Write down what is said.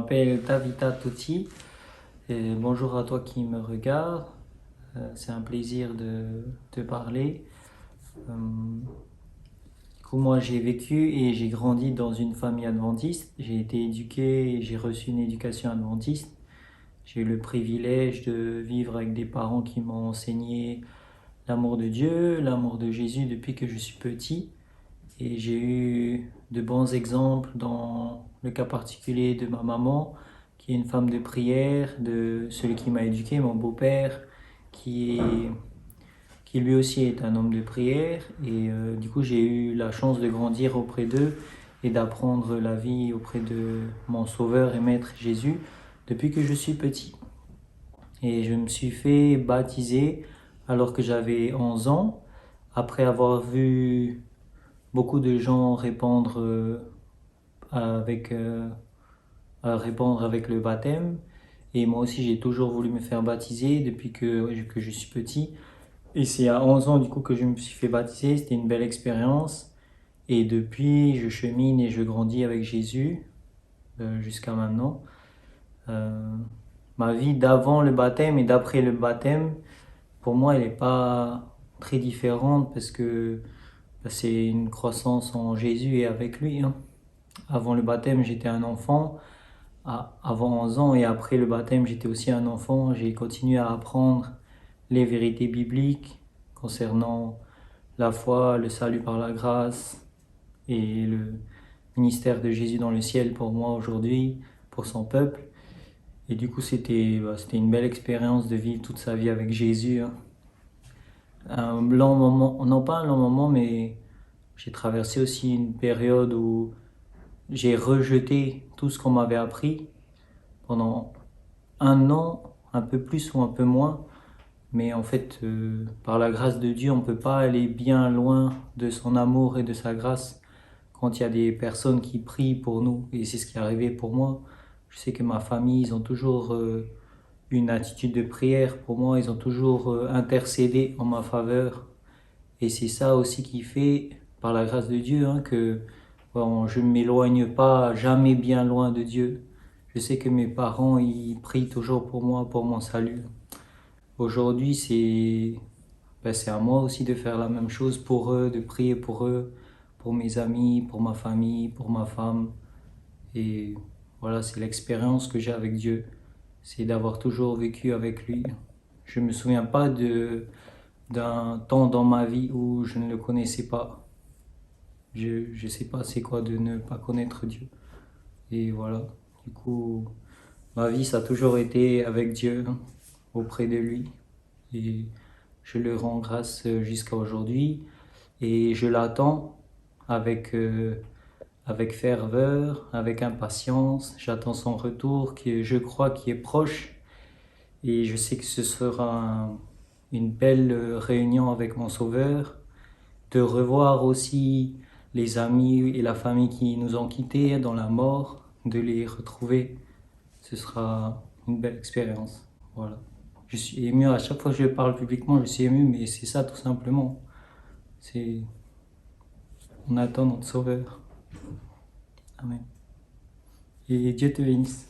m'appelle Tavita Tucci et bonjour à toi qui me regarde. C'est un plaisir de te parler. Moi j'ai vécu et j'ai grandi dans une famille adventiste. J'ai été éduqué et j'ai reçu une éducation adventiste. J'ai eu le privilège de vivre avec des parents qui m'ont enseigné l'amour de Dieu, l'amour de Jésus depuis que je suis petit. Et j'ai eu de bons exemples dans le cas particulier de ma maman, qui est une femme de prière, de celui qui m'a éduqué, mon beau-père, qui, est, qui lui aussi est un homme de prière. Et du coup, j'ai eu la chance de grandir auprès d'eux et d'apprendre la vie auprès de mon sauveur et maître Jésus depuis que je suis petit. Et je me suis fait baptiser alors que j'avais 11 ans, après avoir vu beaucoup de gens avec, euh, répondre avec le baptême. Et moi aussi, j'ai toujours voulu me faire baptiser depuis que je suis petit. Et c'est à 11 ans du coup que je me suis fait baptiser. C'était une belle expérience. Et depuis, je chemine et je grandis avec Jésus jusqu'à maintenant. Euh, Ma vie d'avant le baptême et d'après le baptême, pour moi, elle n'est pas très différente parce que c'est une croissance en Jésus et avec lui, hein. Avant le baptême, j'étais un enfant. Avant 11 ans et après le baptême, j'étais aussi un enfant. J'ai continué à apprendre les vérités bibliques concernant la foi, le salut par la grâce et le ministère de Jésus dans le ciel pour moi aujourd'hui, pour son peuple. Et du coup, c'était une belle expérience de vivre toute sa vie avec Jésus, hein. Un long moment, non pas un long moment, mais j'ai traversé aussi une période où j'ai rejeté tout ce qu'on m'avait appris pendant un an, un peu plus ou un peu moins. Mais en fait, par la grâce de Dieu, on ne peut pas aller bien loin de son amour et de sa grâce quand il y a des personnes qui prient pour nous. Et c'est ce qui est arrivé pour moi. Je sais que ma famille, ils ont toujours une attitude de prière pour moi. Ils ont toujours intercédé en ma faveur. Et c'est ça aussi qui fait, par la grâce de Dieu, hein, que bon, je ne m'éloigne pas jamais bien loin de Dieu. Je sais que mes parents, ils prient toujours pour moi, pour mon salut. Aujourd'hui, c'est à moi aussi de faire la même chose pour eux, de prier pour eux, pour mes amis, pour ma famille, pour ma femme. Et voilà, c'est l'expérience que j'ai avec Dieu. C'est d'avoir toujours vécu avec lui. Je ne me souviens pas d'un temps dans ma vie où je ne le connaissais pas. Je ne sais pas c'est quoi de ne pas connaître Dieu. Et voilà, du coup, ma vie, ça a toujours été avec Dieu, hein, auprès de lui. Et je le rends grâce jusqu'à aujourd'hui. Et je l'attends avec, avec ferveur, avec impatience. J'attends son retour, qui je crois qui est proche. Et je sais que ce sera une belle réunion avec mon Sauveur. De revoir aussi les amis et la famille qui nous ont quittés dans la mort, de les retrouver. Ce sera une belle expérience. Voilà. Je suis ému à chaque fois que je parle publiquement, je suis ému, mais c'est ça tout simplement. C'est On attend notre Sauveur. Amen. Et Dieu te bénisse.